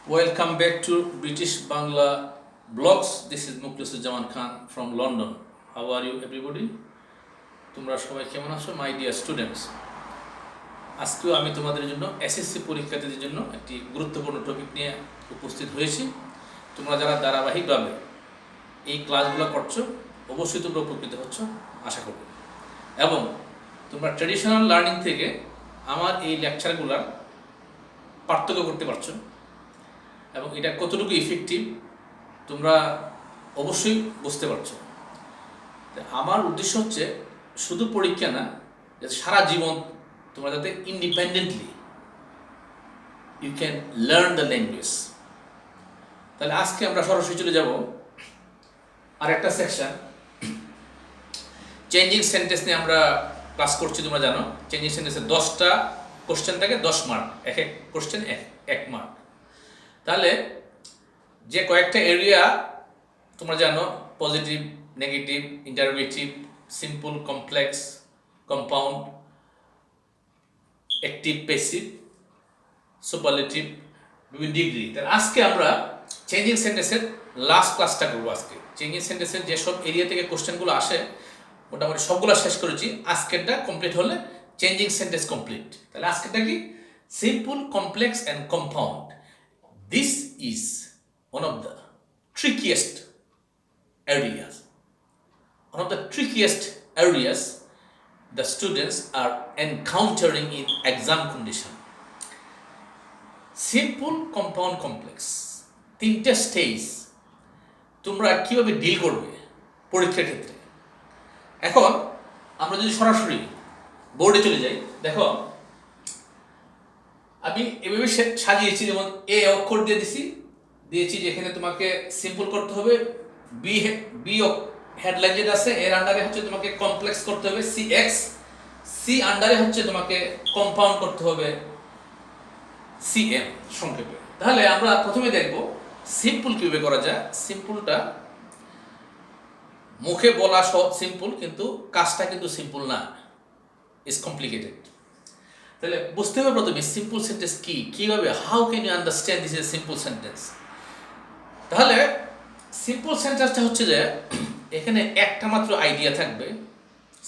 Welcome back to British Bangla Blogs. This is Mukhlisuzzaman Khan from London. How are you everybody? তোমরা সবাই কেমন আছো my dear students? আজকেও আমি তোমাদের জন্য এসএসসি পরীক্ষার্থীদের জন্য একটি গুরুত্বপূর্ণ টপিক নিয়ে উপস্থিত হয়েছি। তোমরা যারা ধারাবাহিকভাবে এই ক্লাসগুলো করছো অবশ্যই তোমরা উপকৃত হচ্ছ আশা করি, এবং তোমরা ট্র্যাডিশনাল লার্নিং থেকে আমার এই লেকচারগুলোর পার্থক্য করতে পারছো এবং এটা কতটুকু ইফেক্টিভ তোমরা অবশ্যই বুঝতে পারছো। আমার উদ্দেশ্য হচ্ছে শুধু পরীক্ষা না, যাতে সারা জীবন তোমরা যাতে independently you can learn the language. তাহলে আজকে আমরা সরাসরি চলে যাব আর একটা সেকশন, চেঞ্জিং সেন্টেন্স নিয়ে আমরা ক্লাস করছি। তোমরা জানো চেঞ্জিং সেন্টেন্সে 10টা কোশ্চেন থাকে, 10 মার্ক, এক এক কোশ্চেন 1 মার্ক। তাহলে যে কয়েকটা এরিয়া তোমরা জানো, positive, negative, interrogative, simple, complex, compound, active, passive, superlative, বিভিন্ন ডিগ্রি। তাহলে আজকে আমরা চেঞ্জিং সেন্টেন্সের লাস্ট ক্লাসটা করবো। আজকে চেঞ্জিং সেন্টেন্সের যেসব এরিয়া থেকে কোশ্চেনগুলো আসে মোটামুটি সবগুলো শেষ করেছি। আজকেরটা কমপ্লিট হলে চেঞ্জিং সেন্টেন্স কমপ্লিট। তাহলে আজকেরটা কি? Simple, complex and compound. This is one of the trickiest areas. One of the trickiest areas the students are encountering in exam condition. Simple, compound, complex. 3টে স্টেজ তোমরা কিভাবে deal করবে পরীক্ষার ক্ষেত্রে। এখন আমরা যদি সরাসরি বোর্ডে চলে যাই, দেখো আমি এভাবে সাজিয়েছি। যেমন এ অক্ষর দিয়েছি যেখানে তোমাকে সিম্পল করতে হবে, বি হেডলাইন যেটা আছে এর আন্ডারে হচ্ছে তোমাকে কমপ্লেক্স করতে হবে সিএক্স, সি আন্ডারে হচ্ছে তোমাকে কম্পাউন্ড করতে হবে সিএম সংক্ষেপে। তাহলে আমরা প্রথমে দেখব সিম্পল কিভাবে করা যায়। সিম্পলটা মুখে বলা সিম্পল, কিন্তু কাজটা কিন্তু সিম্পল না, ইজ কমপ্লিকেটেড। তাহলে বুঝতে হবে প্রথমে সিম্পল সেন্টেন্স কি, কিভাবে, how can you understand this is simple sentence. তাহলে সিম্পল সেন্টেন্সটা হচ্ছে যে এখানে একটা মাত্র আইডিয়া থাকবে।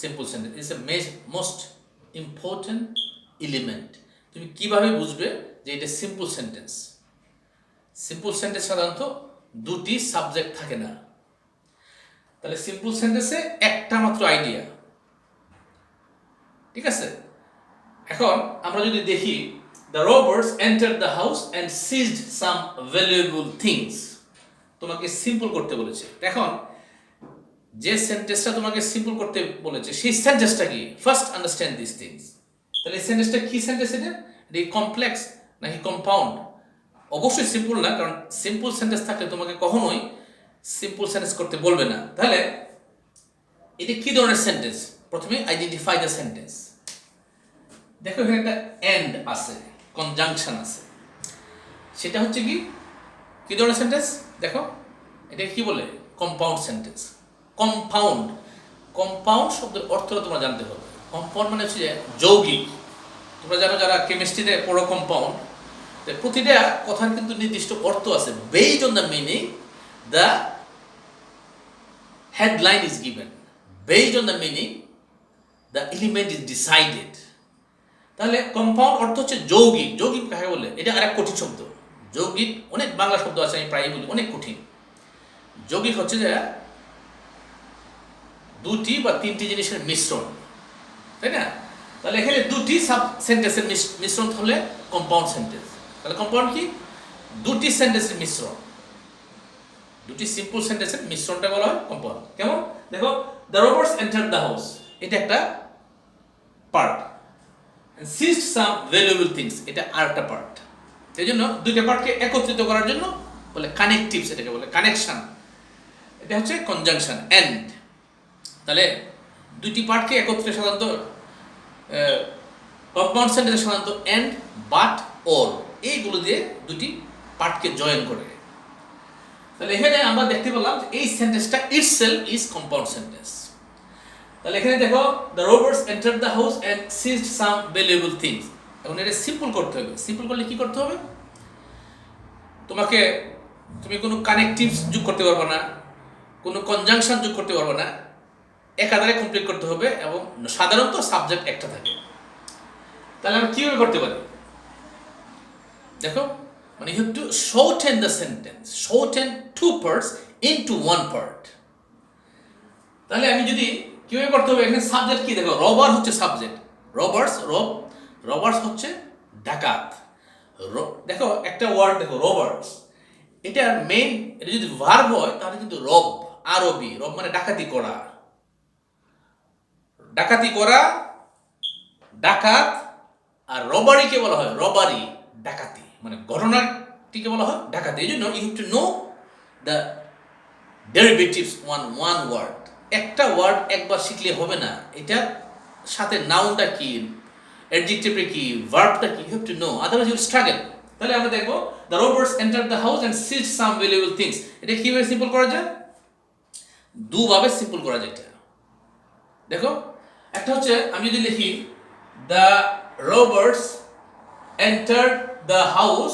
Simple sentence is a most important element. তুমি কিভাবে বুঝবে যে এটা সিম্পল সেন্টেন্স? সিম্পল সেন্টেন্স সাধারণত দুটি সাবজেক্ট থাকে না। তাহলে সিম্পল সেন্টেন্সে একটা মাত্র আইডিয়া, ঠিক আছে? এখন আমরা যদি দেখি, the robbers entered the house and ceased some valuable things. তোমাকে সিম্পল করতে বলেছে। এখন যে সেন্টেন্সটা তোমাকে সিম্পল করতে বলেছে সেই সেন্টেন্সটা কি? First understand this things. তাহলে এই সেন্টেন্সটা কি সেন্টেন্স? এটা কমপ্লেক্স নাকি কম্পাউন্ড? অবশ্যই সিম্পল না, কারণ সিম্পল সেন্টেন্স থাকলে তোমাকে কখনোই সিম্পল সেন্টেন্স করতে বলবে না। তাহলে এটা কি ধরনের সেন্টেন্স? প্রথমে আইডেন্টিফাই দ্য সেন্টেন্স। দেখো এখানে একটা এন্ড আছে, কনজাংশন আছে, সেটা হচ্ছে কি ধরনের সেন্টেন্স? দেখো এটা কি বলে? Compound sentence. কম্পাউন্ড শব্দের অর্থটা তোমরা জানতে হবে। কম্পাউন্ড মানে হচ্ছে যে যৌগিক। তোমরা জানো যারা কেমিস্ট্রিতে পড়ো কম্পাউন্ড, প্রতিটা কথার কিন্তু নির্দিষ্ট অর্থ আছে। Based on the meaning the headline is given, based on the meaning the element is decided. তাহলে কম্পাউন্ড অর্থ হচ্ছে যৌগিক। যৌগিক কাকে বলে? এটা আরেক কঠিন শব্দ। যৌগিক অনেক বাংলা শব্দ আছে, আমি প্রায়ই বলি অনেক কঠিন। যৌগিক হচ্ছে যে দুটি বা তিনটি জিনিসের মিশ্রণ, তাই না? তাহলে এখানে দুটি সাব সেন্টেন্সের মিশ্রণ হলে কম্পাউন্ড সেন্টেন্স। তাহলে কম্পাউন্ড কি? দুটি সেন্টেন্সের মিশ্রণ, দুটি সিম্পল সেন্টেন্সের মিশ্রণটা বলা হয় কম্পাউন্ড। কেমন? দেখো, the robbers entered the house, এটা একটা পার্ট। সিজড সাম ভ্যালুয়েবল থিংস, এটা আরেকটা পার্ট। এই জন্য দুইটা পার্টকে একত্রিত করার জন্য বলে কানেকটিভস, এটাকে বলে কানেকশন। এটা হচ্ছে কনজাংশন, এন্ড। তাহলে দুটি পার্টকে একত্রে সাধারণত কম্পাউন্ড সেন্টেন্সে সাধারণত এন্ড, বাট, অর এইগুলো দিয়ে দুটি পার্টকে জয়েন করে। তাহলে এখানে আমরা দেখতে পেলাম যে এই সেন্টেন্সটা ইটসেলফ ইজ কম্পাউন্ড সেন্টেন্স। তাহলে এখানে দেখো, the robbers entered the house and ceased some valuable things. এখন এটা সিম্পল করতে হবে। সিম্পল করলে কি করতে হবে? তুমি কোনো কানেকটিভস যোগ করতে পারবে না, কোনো কনজাংশন যোগ করতে পারবে না, একাধারে কমপ্লিট করতে হবে এবং সাধারণত সাবজেক্ট একটা থাকে। তাহলে আমরা কীভাবে করতে পারি? দেখো, মানে you have to shorten the sentence, shorten two parts into one part. তাহলে আমি যদি কীভাবে করতে হবে, এখানে সাবজেক্ট কি দেখো, রবার হচ্ছে সাবজেক্ট, রবার্স হচ্ছে ডাকাত। দেখো একটা ওয়ার্ড দেখো রবার্স, এটার মেইন, এটা যদি ভার্ব হয় তাহলে কিন্তু রব, আরবি রব মানে ডাকাতি করা, ডাকাত। আর রবারিকে বলা হয় রবারি, ডাকাতি, মানে ঘটনাটিকে বলা হয় ডাকাতি। এই জন্য you have to know the derivatives one word. একটা ওয়ার্ড একবার শিখলে হবে না, এটার সাথে নাউনটা কি, অ্যাডজেক্টিভটা কি, ভার্বটা কি, you have to know, otherwise you struggle. তাহলে আমরা দেখবো the robbers enter the house and seize some valuable things. এটা কিভাবে সিম্পল করা যায়? দুভাবে সিম্পল করা যায় এটা। দেখো, একটা হচ্ছে আমি যদি লিখি the robbers enter the house,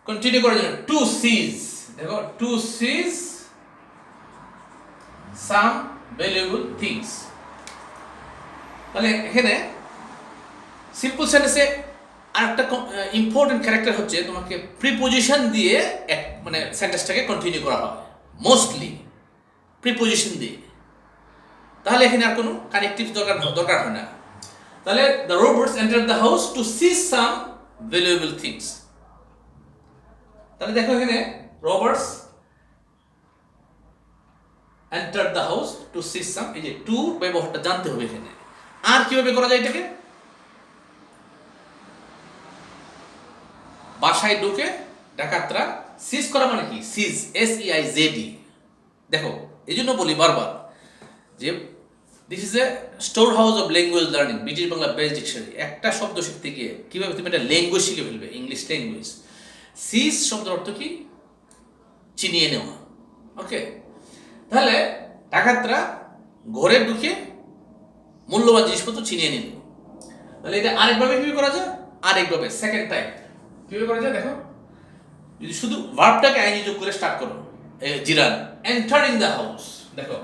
continue করার জন্য টু সিজ, দেখো two seize some valuable things. তাহলে এখানে সিম্পল সেন্টেন্সে আরেকটা ইম্পর্টেন্ট ক্যারেক্টার হচ্ছে তোমাকে প্রিপোজিশন দিয়ে মানে সেন্টেন্সটাকে কন্টিনিউ করা হয়, মোস্টলি প্রিপোজিশন দিয়ে। তাহলে এখানে আর কোনো কানেকটিভ দরকার হয় না। তাহলে the robbers enter the house to seize some valuable things. তাহলে দেখো এখানে robbers enter the house to seize some, এই যে টু ব্যবহারটা জানতে হবে এখানে। আর কিভাবে করা যায় এটাকে? বাসায় ঢুকে ডাকাতরা সিজ করা মানে কি, সিজ, SEIZD। দেখো এই জন্য বলি বারবার যে this is a store house of language learning, British Bangla best dictionary. একটা শব্দ শিখতে গিয়ে কীভাবে তুমি একটা ল্যাঙ্গুয়েজ শিখে ফেলবে, ইংলিশ ল্যাঙ্গুয়েজ। সিজ শব্দের অর্থ কি? চিনিয়ে নেওয়া। ওকে, তাহলে ডাকাতরা ঘরে ঢুকে মূল্যবান জিনিসপত্র চিনিয়ে নিল। তাহলে এটা আরেকভাবে কীভাবে করা যায়? আরেকভাবে সেকেন্ড টাইম কীভাবে করা যায়? দেখো, যদি শুধু ভার্বটাকে আইনি যোগ করে স্টার্ট করো, জিরান এন্টারিং দ্য হাউস, দেখো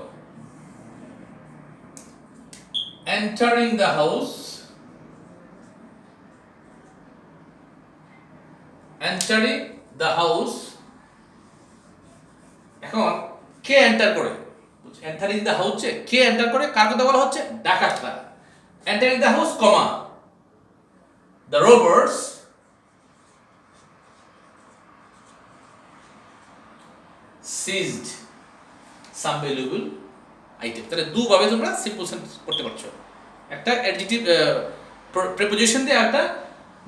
entering the house, entering the house. এখন কে এন্টার করে? Entering the house K enter করে? কার কথা বলা হচ্ছে? ডাকাতরা। Entering the house comma the robbers seized some valuable item। তাহলে দুভাবে তোমরা সিম্পল সেন্টেন্স করতে পারছো, একটা অ্যাডজেক্টিভ প্রিপোজিশন দিয়ে, একটা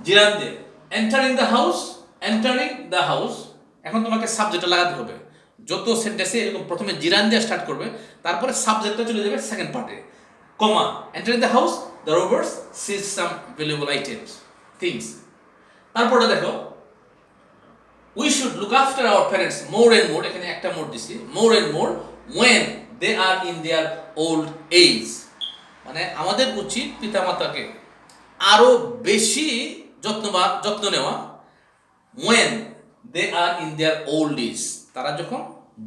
জিরান দিয়ে। Entering the house. এখন তোমাকে সাবজেক্টটা লাগাতে হবে। যত সেন্টেন্সে এরকম প্রথমে জিরান দিয়ে স্টার্ট করবে, তারপরে সাবজেক্টটা চলে যাবে সেকেন্ড পার্টে, comma entering the house the robbers seize some valuable items things. তারপরে দেখো we should look after our parents more and more, এখানে একটা মোর দিছি, more and more when they are in their old age। মানে আমাদের উচিত পিতামাতাকে আরো বেশি যত্ন নেওয়া when they are in their old age, তারা যখন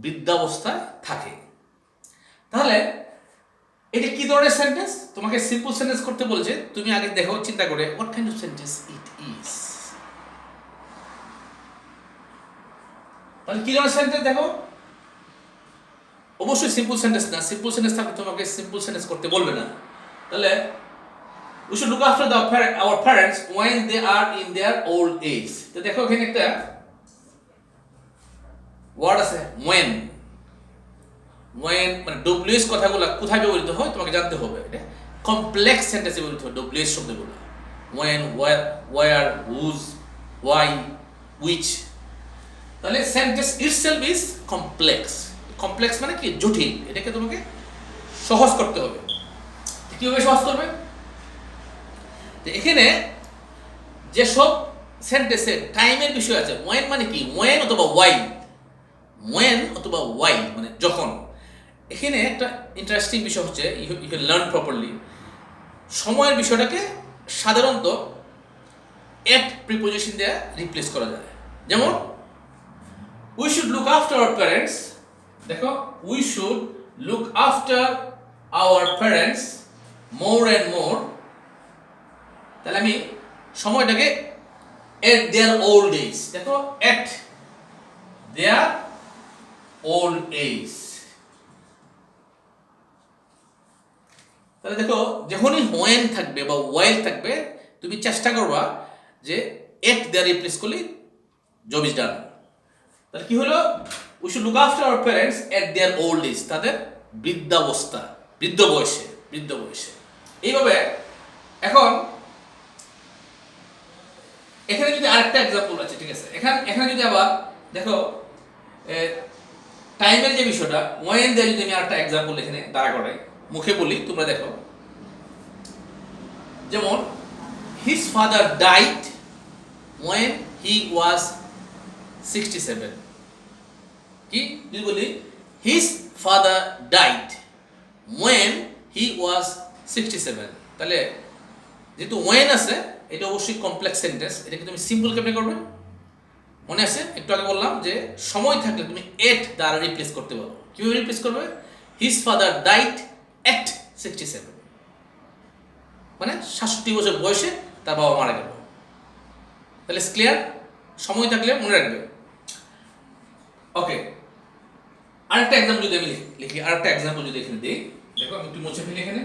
বৃদ্ধাবস্থায় থাকে। তাহলে এটা কি ধরনের সেন্টেন্স? তোমাকে সিম্পল সেন্টেন্স করতে বলেছে, তুমি আগে দেখো, চিন্তা করে what kind of sentence it is। তাহলে কি ধরনের সেন্টেন্স? দেখো, অবশ্যই সিম্পল সেন্টেন্স না, সিম্পল সেন্টেন্স থাকলে তোমাকে সিম্পল সেন্টেন্স করতে বলবে না। তাহলে we should look after our parents when they are in their old age। তো দেখো এখানে একটা ওয়ার্ড আছে when মানে WH কথাগুলো কোথায় ব্যবহৃত হয় তোমাকে জানতে হবে। এটা কমপ্লেক্স সেন্টেন্সে ব্যবহৃত হয় WH শব্দগুলো, when, where, whose, why, which। তাহলে sentence itself is complex. Complex মানে কি? জটিল। এটাকে তোমাকে সহজ করতে হবে। কিভাবে সহজ করবে? এখানে যেসব সেন্টেন্সে টাইমের বিষয় আছে, ওয়েন মানে কি? ওয়েন অথবা ওয়াই মানে যখন। এখানে একটা ইন্টারেস্টিং বিষয় হচ্ছে, ইউ ক্যান লার্ন প্রপারলি। সময়ের বিষয়টাকে সাধারণত এট প্রিপোজিশন দিয়ে রিপ্লেস করা যায়। যেমন we should look after our parents, দেখো we should look after our parents more and more, তাহলে আমি সময়টাকে at their old age, দেখো at their old age, তাহলে দেখো যখনই when থাকবে বা while থাকবে তুমি চেষ্টা করবা যে at their রিপ্লেস করলে job is done। তাহলে কি হলো, we should look after our parents at their old age, তাদের বৃদ্ধাবস্থা, বৃদ্ধ বয়সে। এইভাবে এখন এখানে যদি আরেকটা এক্সাম্পল আছে, ঠিক আছে, এখানে যদি আবার দেখো টাইমের যে বিষয়টা ওয়েন দিয়ে যদি আমি আরেকটা এক্সাম্পল এখানে দাঁড়া করাই, মুখে বলি, তোমরা দেখো, যেমন his father died when he was 67, কি যদি বলি his father died when he was 67, তাহলে যেহেতু when আছে এটা অবশ্যই কমপ্লেক্স সেন্টেন্স, এটাকে তুমি সিম্পল কেমনে করবে মনে আছে, একটু আগে বললাম যে সময় থাকলে তুমি এট দ্বারা রিপ্লেস করতে পারো। কিভাবে রিপ্লেস করবে, হিজ ফাদার ডাইড এট 67, মানে 67 বছর বয়সে তার বাবা মারা গেল। তাহলে ক্লিয়ার, সময় থাকলে মনে রাখবে। ওকে, আরেকটা এক্সাম্পল যদি আমি লিখি, আরেকটা এক্সাম্পল যদি এখানে দিই, দেখো আমি একটু মুছে ফেলি এখানে।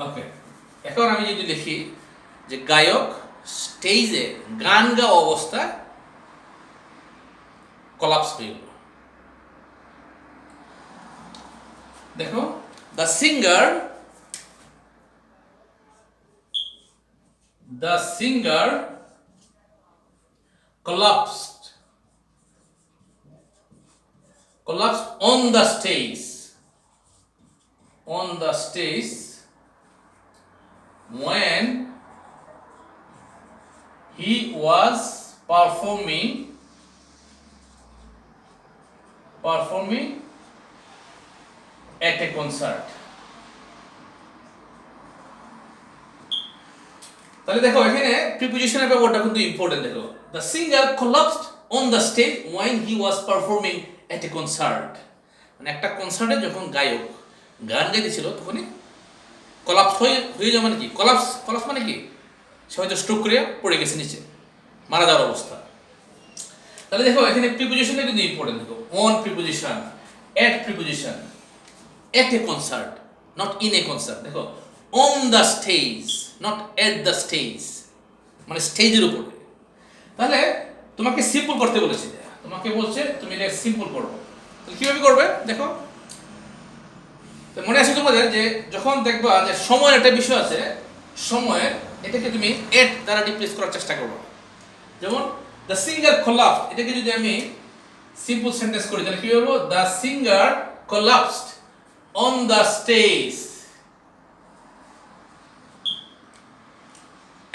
ওকে, এখন আমি যদি লিখি যে গায়ক স্টেজে গান গাওয়া অবস্থায় কলাপস হয়ে গেল। দেখো the singer collapsed on the stage when he was performing at a concert। তাহলে দেখো এখানে প্রিপোজিশনের ব্যাপারটা কিন্তু ইম্পর্টেন্ট। দেখো the singer collapsed on the stage when he was performing at a concert, মানে একটা কনসার্টে যখন গায়ক গান গাইতেছিল তখনই কলাপস হয়ে যাওয়া, মানে কি কলাপস মানে কি, সে হয়তো স্ট্রোক করে পড়ে গেছে নিচে, মারা যাওয়ার অবস্থা। তাহলে দেখো এখানে প্রিপোজিশনটা কিন্তু ইম্পর্টেন্ট। দেখো on preposition, at preposition, at a concert, not in a concert. দেখো on the stage, not at the stage, মানে স্টেজের উপরে। তাহলে তোমাকে সিম্পল করতে বলেছি, তোমাকে বলছে তুমি এটা সিম্পল করো। তাহলে কিভাবে করবে দেখো, মনে আছে তোমাদের যে যখন দেখবা যে সময়ের একটা বিষয় আছে, সময়ের এটাকে তুমি এট দ্বারা রিপ্লেস করার চেষ্টা করবে। যেমন দ্য সিঙ্গার collapsed, এটাকে যদি আমি সিম্পল সেন্টেন্স করি তাহলে কি বলবো, the singer collapsed on the stage।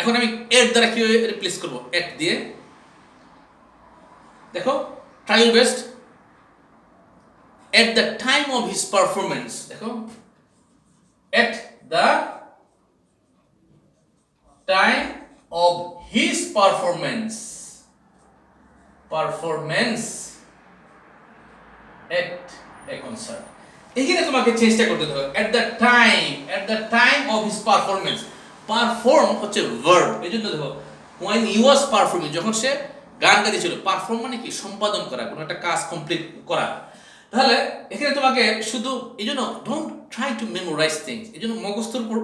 এখন আমি এট দ্বারা কিভাবে রিপ্লেস করব, এট দিয়ে। দেখো try your best. at the time of his performance, দেখো at the time of his performance at a concert, এখানে তোমাকে চেষ্টা করতে হবে at the time of his performance। Perform হচ্ছে ভার্ব, এইজন্য দেখো when he was performing, যখন সে গান গাইতেছিল, পারফর্ম মানে কি সম্পাদন করা, কোনো একটা কাজ কমপ্লিট করা। তাহলে এখানে তোমাকে শুধু এই জন্য don't try to memorize things, এই জন্য মুখস্থর উপর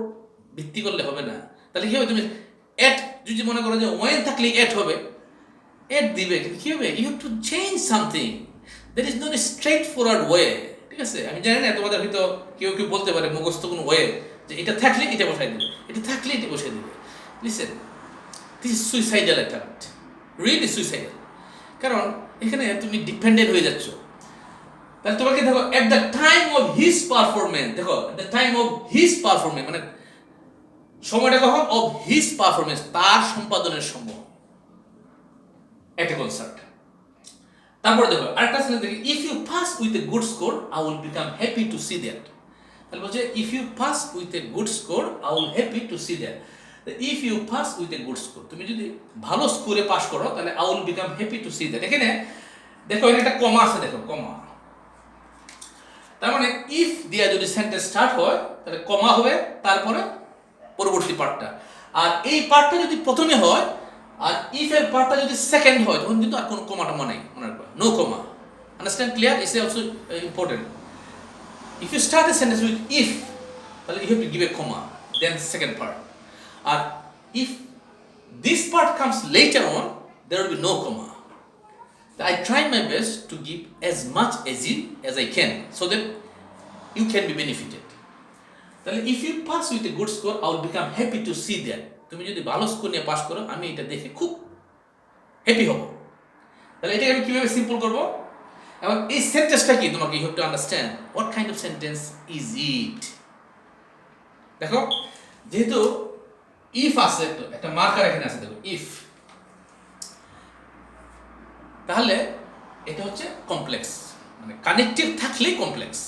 ভিত্তি করলে হবে না। তাহলে কি হবে, তুমি এট যদি মনে করো যে ওয়েন থাকলে এট হবে, এট দিবে, কিন্তু কি হবে, you have to change something, that is not a straightforward way. ঠিক আছে, আমি জানি না তোমাদের হয়তো কেউ বলতে পারে মুখস্থ কোনো ওয়ে যে এটা থাকলে এটা বসাই দিবে, এটা থাকলে এটা বসাই দিবে। Listen, this is suicidal attempt, really suicidal, কারণ এখানে তুমি ডিপেন্ডেন্ট হয়ে যাচ্ছ। তাহলে তোমাকে দেখো at the time of his performance, দেখো at the time of his performance মানে সময়টা কখন, অফ হিজ পারফরমেন্স, তার সম্পাদনের সময়, এট এ কনসার্ট। তারপরে দেখো আরেকটা সেন্টেন্স দেখি, if you pass with a good score I will become happy to see that. তাহলে বলছে if you pass with a good score I will happy to see that. if you pass with a good score, তুমি যদি ভালো স্কোরে pass করো তাহলে I will become happy to see that. এখানে দেখো এখানে একটা কমা আছে, দেখো কমা, তার মানে ইফ দিয়া যদি সেন্টেন্স স্টার্ট হয় তাহলে কমা হবে তারপরে পরবর্তী পার্টটা, আর এই পার্টটা যদি প্রথমে হয় আর ইফ এর পার্টটা যদি সেকেন্ড হয় তখন কিন্তু আর কোনো কমা টমা নেই, মনে রাখবা, no comma. Understand, clear? It's also important. If you start a sentence with if তাহলে you have to give a comma then second part, আর if this part comes later on there will be no comma. I try my best to give as much as I can so that you can be benefited. তাহলে if you pass with a good score I will become happy to see that. তুমি যদি ভালো score নিয়ে pass করো আমি এটা দেখে খুব হ্যাপি হব। তাহলে এটাকে আমি কিভাবে সিম্পল করব, এবং এই সেন্টেন্সটা কি তোমাকে you have to understand what kind of sentence is it. দেখো যেহেতু ইফ আছে, একটা মার্কার এখানে আছে, দেখো ইফ, তাহলে এটা হচ্ছে কমপ্লেক্স, মানে কানেক্টিভ থাকলেই কমপ্লেক্স।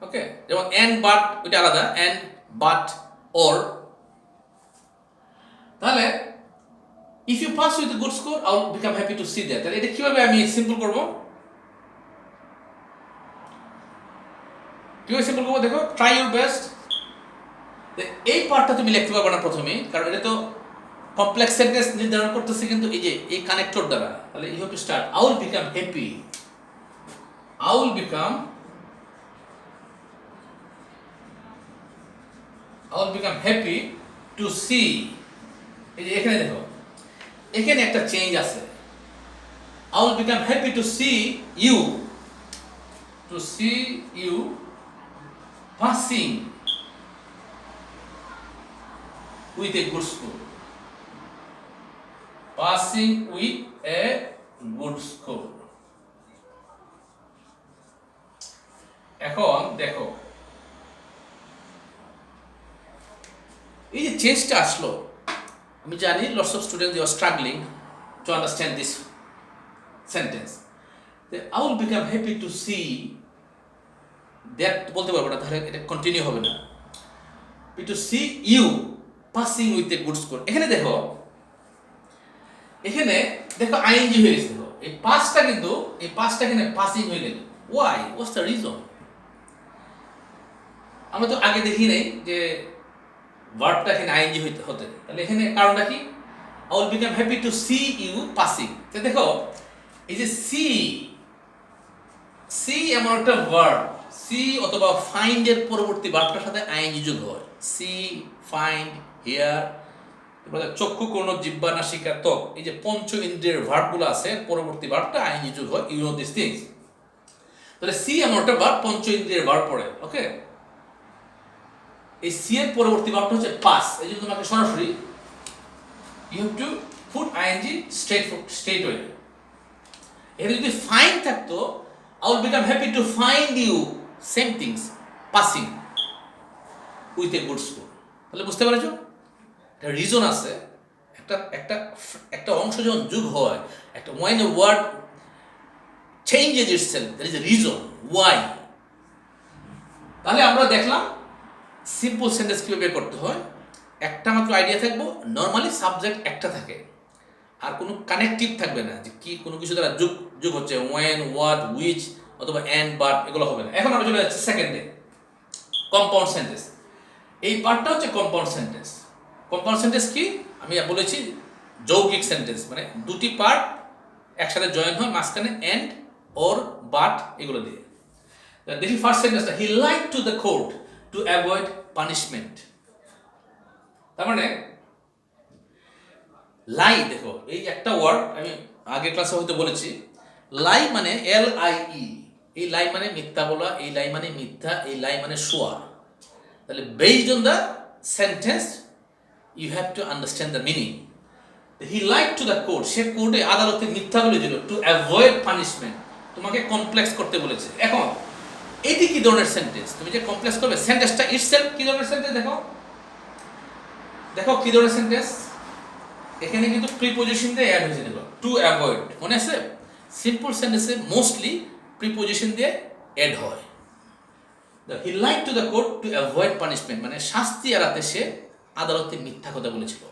ওকে, যেমন এন্ড বাট ওইটা আলাদা, এন্ড বাট অর। তাহলে if you pass with good score I will become happy to see that. তাহলে এটা কিভাবে আমি সিম্পল করব, কিভাবে সিম্পল করবো দেখো, ট্রাই ইউর বেস্ট। এই পার্টটা তুমি লিখতে পারবে না প্রথমে, কারণ এটা তো কমপ্লেক্স সেন্টেন্স নির্ধারণ করতেছে কিন্তু এই যে এই কানেক্টর দ্বারা। তাহলে you have to start I will become happy, I will become happy to see. এই যে এখানে দেখো এখানে একটা চেঞ্জ আছে, I will become happy to see you passing with a good score, passing with a good score. এখন দেখো এই যে চেঞ্জটা আসলো, আমি জানি lots of students they are struggling to understand this sentence. I will become happy to see that বলতে পারবো না, তাহলে এটা কন্টিনিউ হবে না। to see you passing with a good score, এখানে দেখো আইএনজি হয়ে গেছে, দেখো এই পাসটা কিন্তু এখানে পাসিং হয়ে গেল। Why, what's the reason? আমরা তো আগে দেখি নাই যে ভার্বটা এখানে আইএনজি হতে, তাহলে এখানে কারণটা কি? I will become happy to see you passing. তো দেখো এই যে সি এমন একটা ভার্ব, সি অথবা ফাইন্ড এর পরবর্তী ভার্বটার সাথে আইএনজি যোগ হয়। সি, ফাইন্ড, হিয়ার, চক্ষু, কর্ণ, জিহ্বা, নাসিকা, ত্বক, এই যে পঞ্চ ইন্দ্রিয়ের ভার্বগুলো আছে পরবর্তী ভার্বটা আইএনজি যোগ হয়। You know this things. তাহলে সি এমন একটা ভার্ব, পঞ্চ ইন্দ্রিয়ের ভার্ব পড়ে। ওকে, এই সি এর পরবর্তী ভার্বটা হচ্ছে পাস। এই জন্য তোমাকে সরাসরি you have to put ING straight way. এখানে যদি ফাইন্ড থাকতো I will become happy to find you, same things, passing with a good score. তাহলে বুঝতে পারছো একটা রিজন আছে, একটা অংশ যখন যোগ হয়, একটা when a word changes itself there is a reason why. তাহলে আমরা দেখলাম সিম্পল সেন্টেন্স কিভাবে করতে হয়। একটা মাত্র আইডিয়া থাকবো, নর্মালি সাবজেক্ট একটা থাকে আর কোনো কানেকটিভ থাকবে না, যে কি কোনো কিছু দ্বারা যোগ হচ্ছে, when, what, which অথবা and, but, এগুলো হবে না। এখন আমরা চলে যাচ্ছি সেকেন্ডে, কম্পাউন্ড সেন্টেন্স। এই পার্টটা হচ্ছে কম্পাউন্ড সেন্টেন্স। কম্পাউন্ড সেন্টেন্স কি আমি বলেছি, যৌগিক সেন্টেন্স, মানে দুটি পার্ট একসাথে জয়েন হয়, মাঝখানে এন্ড অর বাট এগুলো দিয়ে। দেখি ফার্স্ট সেন্টেন্সটা, হি lied to the court to avoid punishment. তার মানে লাই, দেখো এই একটা ওয়ার্ড আমি আগের ক্লাসে হয়তো বলেছি, লাই মানে LIE, এই লাই মানে মিথ্যা বলা, এই লাই মানে মিথ্যা, এই লাই মানে শোয়া। তাহলে based on the sentence you have to understand the meaning. He lied to the court, সে কোর্টে আদালতে মিথ্যা বলেছিল, to avoid punishment, তোমাকে কমপ্লেক্স করতে বলেছে। এখন এটি কি ধরনের সেন্টেন্স? তুমি যে কমপ্লেক্স করবে, সেন্টেন্সটা ইটসেলফ কি ধরনের সেন্টেন্স দেখো কি ধরনের সেন্টেন্স। এখানে কিন্তু প্রিপোজিশন দিয়ে অ্যাড হয়েছে, দেখো টু অ্যাভয়েড, মনে আছে? সিম্পল সেন্টেন্সে মোস্টলি প্রিপোজিশন দিয়ে অ্যাড হয়। হি lied to the court to avoid punishment, মানে শাস্তি এড়াতে সে আদালতে মিথ্যা কথা বলেছিল।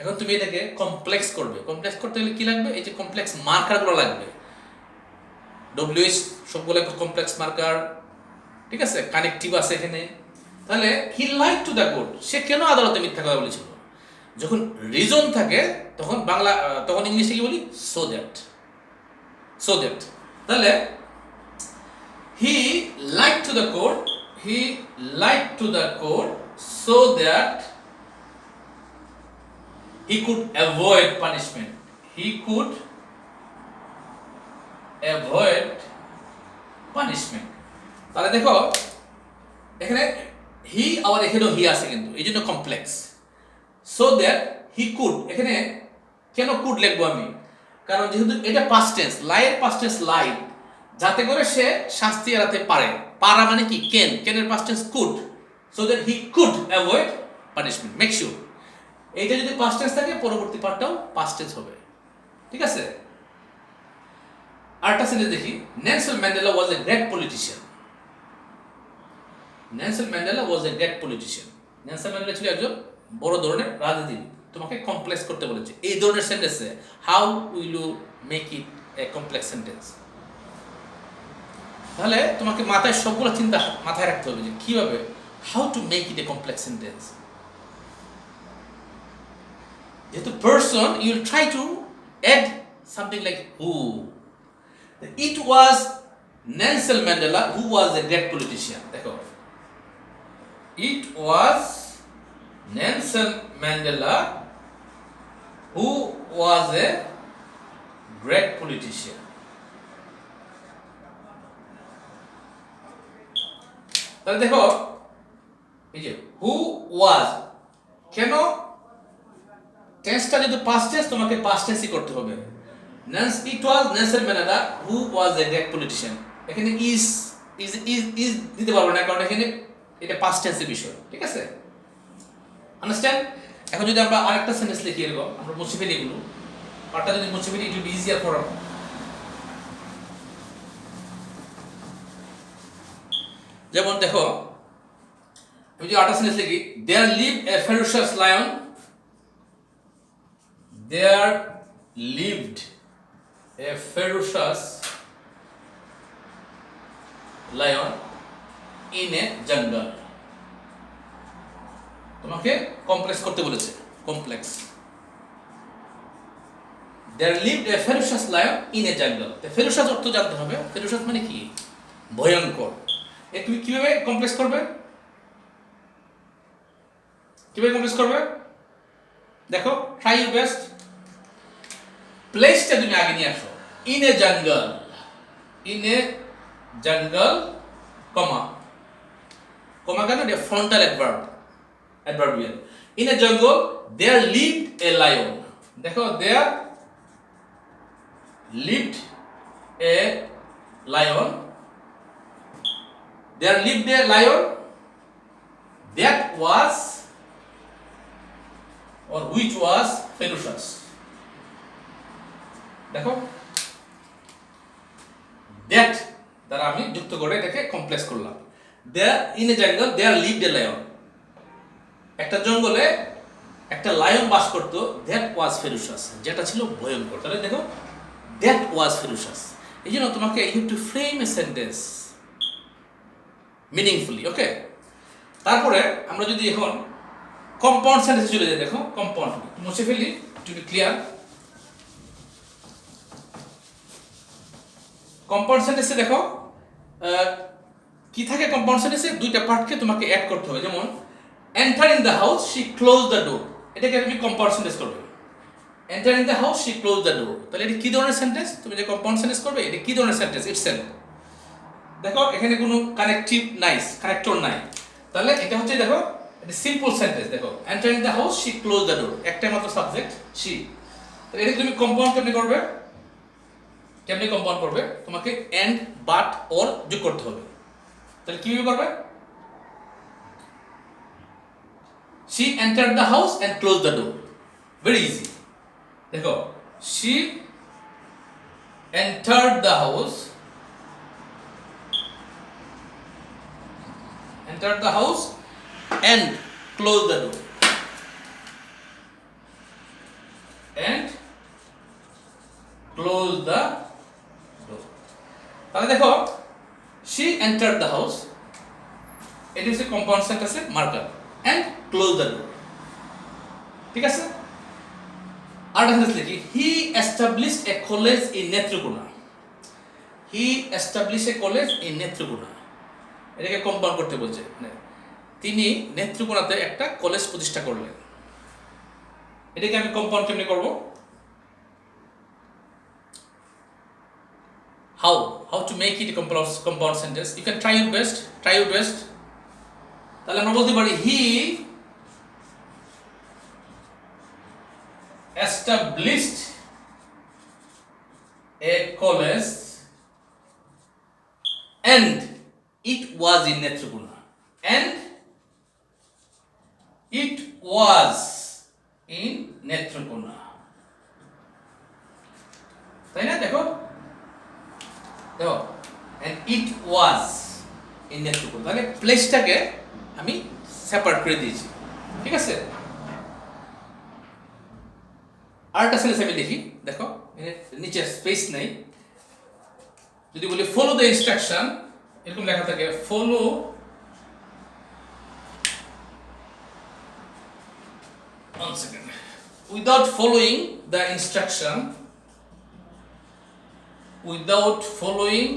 এখন তুমি এটাকে কমপ্লেক্স করবে। কমপ্লেক্স করতে গেলে কি লাগবে? এই যে কমপ্লেক্স মার্কারগুলো লাগবে। ডব্লিউএইচ সবগুলো কমপ্লেক্স মার্কার, ঠিক আছে, কানেক্টিভ আছে এখানে। তাহলে he lied to the court, সে কেন আদালতে মিথ্যা কথা বলেছিল? যখন রিজন থাকে তখন ইংলিশে কি বলি? So that. So that. তাহলে he lied to the court, he lied to the court so that he could avoid punishment. He could avoid punishment. তাহলে দেখো এখানে হি আবার এখানেও হি আছে, কিন্তু এই জন্য complex. So that he could, এখানে কেন কুড লিখবো আমি? কারণ যেহেতু এটা পাস্ট টেন্স, লাইয়ের পাস্ট টেন্স লাই, যাতে করে সে শাস্তি এড়াতে পারে। পারা মানে কি? কেনের past tense could. So that he could avoid punishment. Make sure এইটা যদি পাস্ট টেন্স থাকে পরবর্তী পার্টটাও পাস্ট টেন্স হবে, ঠিক আছে? আরেকটা সেন্টেন্স দেখি। Nelson Mandela was a great politician. Nelson Mandela was a great politician. Nelson Mandela ছিল একজন বড় ধরনের রাজনীতিবিদ। তোমাকে কমপ্লেক্স করতে বলেছে এই ধরনের সেন্টেন্সে। How will you make it a complex sentence? তাহলে তোমাকে মাথায় সবগুলো চিন্তা মাথায় রাখতে হবে যে কিভাবে, how to make it a complex sentence. যেহেতু person, you will try to add something like who. It was Nelson Mandela who was a great politician. দেখো, it was Nelson Mandela who was a great politician. তাহলে দেখো এই যে who was, কেন টেন্সটা যেহেতু past tense, তোমাকে past টেন্সই করতে হবে। It was Nelson Mandela who was a great politician. এখানে ইজ দিতে পারবো না, কারণ এখানে এটা পাস্ট টেন্সের বিষয়, ঠিক আছে? আন্ডারস্ট্যান্ড? এখন যদি আমরা আরেকটা সেন্টেন্স লিখি, এরকম আমরা মুছে ফেলি এগুলো, পার্টটা যদি মুছে ফেলি, it will be easier for us. যেমন দেখো, আমি যদি আরেকটা সেন্টেন্স লিখি, there lived a ferocious lion. There lived a ferocious lion in a jungle. তোমাকে কমপ্লেক্স করতে বলেছে, complex. There lived a ferocious lion in a jungle. Ferocious অর্থ জানতে হবে। ফেরোশাস মানে কি? ভয়ঙ্কর। তুমি কিভাবে কমপ্লেক্স করবে? কিভাবে কমপ্লেক্স করবে? দেখো, ট্রাই ইউর বেস্ট। প্লেসটা তুমি আগে নিয়ে আসো। ইন এ জঙ্গল, ইন এ জঙ্গল, কমা কেন? এটা ফ্রন্টাল অ্যাডভার্বিয়াল। ইন এ জঙ্গল দেয়ার লিভড এ লায়ন। দেখো, there lived a lion, there lived a lion that was or which was ferocious. দেখো, that দ্বারা আমি যুক্ত করে এটাকে কমপ্লেক্স করলাম। there in a jungle there lived a lion. একটা জঙ্গলে একটা লায়ন বাস করত, that was ferocious, যেটা ছিল ভয়ঙ্কর। তাহলে দেখো, that was ferocious। এই জন্য তোমাকে you have to frame a sentence meaningfully, ওকে? তারপরে আমরা যদি এখন কম্পাউন্ড সেন্টেন্সে চলে যাই, দেখো কম্পাউন্ড মুছে ফেলি টু বি ক্লিয়ার। কম্পাউন্ড সেন্টেন্সে দেখো কি থাকে? কম্পাউন্ড সেন্টেন্সে দুইটা পার্টকে তোমাকে অ্যাড করতে হবে। যেমন enter in the house, she close the ডোর। এটাকে তুমি কম্পাউন্ড সেন্টেন্স করবে। Enter in the house, she close the ডোর। তাহলে এটা কি ধরনের সেন্টেন্স? তুমি যে কম্পাউন্ড সেন্টেন্স করবে, এটা কি ধরনের সেন্টেন্স? ইটসেলফ। দেখো, এখানে কোনো কানেক্টর নাই। তাহলে এটা হচ্ছে, দেখো, এটা সিম্পল সেন্টেন্স। দেখো, enter in the house, she close the ডোর, একটাই মাত্র সাবজেক্ট শি। তো এটা তুমি কম্পাউন্ড কেমনে করবে? তোমাকে এন্ড, বাট, অর যোগ করতে হবে। তাহলে কিভাবে করবে? She entered the house and close the door. Very easy. দেখো, she entered the house enter the house and close the door. And close the door. তাহলে দেখো she entered the house, it is a compound sentence marker, and close the door. ঠিক আছে? আর একটা লিখি he established a college in Netrokona. He established a college in Netrokona. এটাকে compound করতে বলছে, তিনি নেত্রকোনাতে একটা কলেজ প্রতিষ্ঠা করলেন। এটাকে আমি কম্পাউন্ড কেমনে করব? How to make it a compound sentence? You can try your best. তাহলে আমরা বলতে পারি he established a college and it was in Netrokona. And it was in Netrokona. তাই না? দেখো and it was in Netrokona. তাহলে প্লেসটাকে আমি separate করে দিয়েছি। ঠিক আছে? আরেকটা সেন্টেন্স আমি লিখি, দেখো নিচে স্পেস নেই। যদি বলি ফলো দ্য ইনস্ট্রাকশন, এরকম লেখা থাকে follow one second. Without following the instruction, without following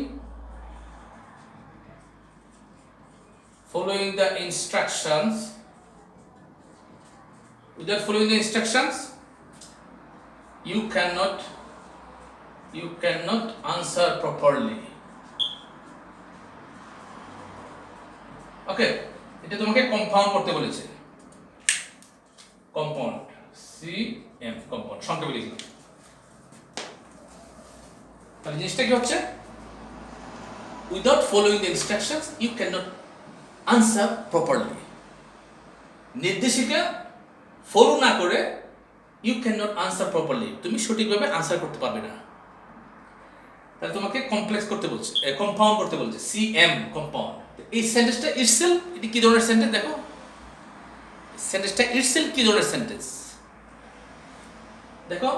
the instructions, you cannot answer properly. ওকে, এটা তোমাকে কম্পাউন্ড করতে বলেছে। কম্পাউন্ড CM কম্পাউন্ড সংক্ষেপে লিখলাম। তাহলে জিনিসটা কি হচ্ছে? Without following the instructions you can not answer properly. নির্দেশিকা ফলো না করে you can not answer properly, তুমি সঠিকভাবে আনসার করতে পারবে না। তাহলে তোমাকে কমপ্লেক্স করতে বলছে, কম্পাউন্ড করতে বলছে, CM কম্পাউন্ড। এই সেন্টেন্সটা ইটসেলফ, এটা কি ধরনের সেন্টেন্স? দেখো সেন্টেন্সটা ইটসেলফ কি ধরনের সেন্টেন্স? দেখো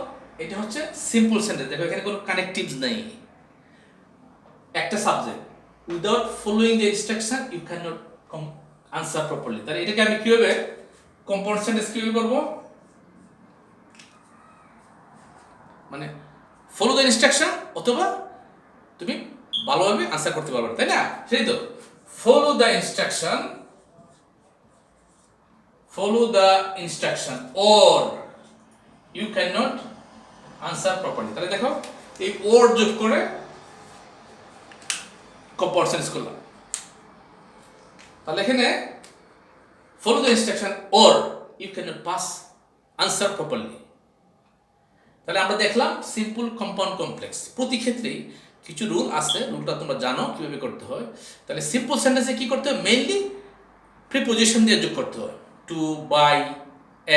এটা হচ্ছে সিম্পল সেন্টেন্স। দেখো এখানে কোনো কানেক্টিভস নেই, একটা subject. Without following the instruction you can not answer properly. তাহলে এটাকে আমি কিভাবে কম্পাউন্ড সেন্টেন্স কিভাবে করবো? মানে ফলো দ্য ইনস্ট্রাকশন, অথবা তুমি ভালোভাবে আনসার করতে পারবে, তাই না? সেই তো follow the instruction or you cannot answer properly. তাহলে দেখো এই ওর যোগ করে কম্পাউন্ড সেন্টেন্স করলাম। তাহলে এখানে follow the instruction or you cannot pass answer properly. তাহলে আমরা দেখলাম সিম্পল, কম্পাউন্ড, কমপ্লেক্স। প্রতি ক্ষেত্রেই কিছু রুল আছে, রুলটা তোমরা জানো কিভাবে করতে হয়। তাহলে সিম্পল সেন্টেন্সে কি করতে হয়? মেইনলি প্রিপোজিশন দিয়ে যোগ করতে হয়, টু, বাই,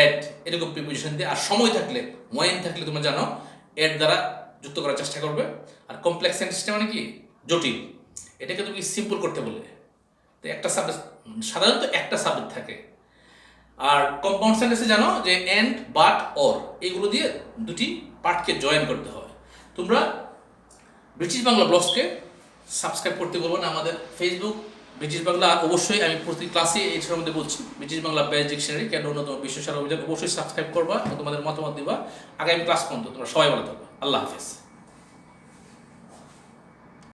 এট, এরকম প্রিপোজিশন দিয়ে। আর সময় থাকলে, ওয়েন থাকলে তোমরা জানো এর দ্বারা যুক্ত করার চেষ্টা করবে। আর কমপ্লেক্স সেন্টেন্সটা মানে কি? জটিল। এটাকে তুমি সিম্পল করতে বলে। তো একটা সাবজেক্ট, সাধারণত একটা সাবজেক্ট থাকে। আর কম্পাউন্ড সেন্টেন্সে জানো যে এন্ড, বাট, অর, এগুলো দিয়ে দুটি পার্টকে জয়েন করতে হয়। তোমরা ব্রিটিশ বাংলা ব্লগসকে সাবস্ক্রাইব করতে বলবো না। আমাদের ফেসবুক ব্রিটিশ বাংলা, অবশ্যই আমি প্রতি ক্লাসে এই সম্বন্ধে বলছি, ব্রিটিশ বাংলা বেস ডিকশনারি কেন অন্যতম বিশ্বসার অভিযান, অবশ্যই সাবস্ক্রাইব করবা, তোমাদের মতামত দিবা। আগামী ক্লাস পর্যন্ত তোমরা সবাই ভালো থাকবে। আল্লাহ হাফেজ।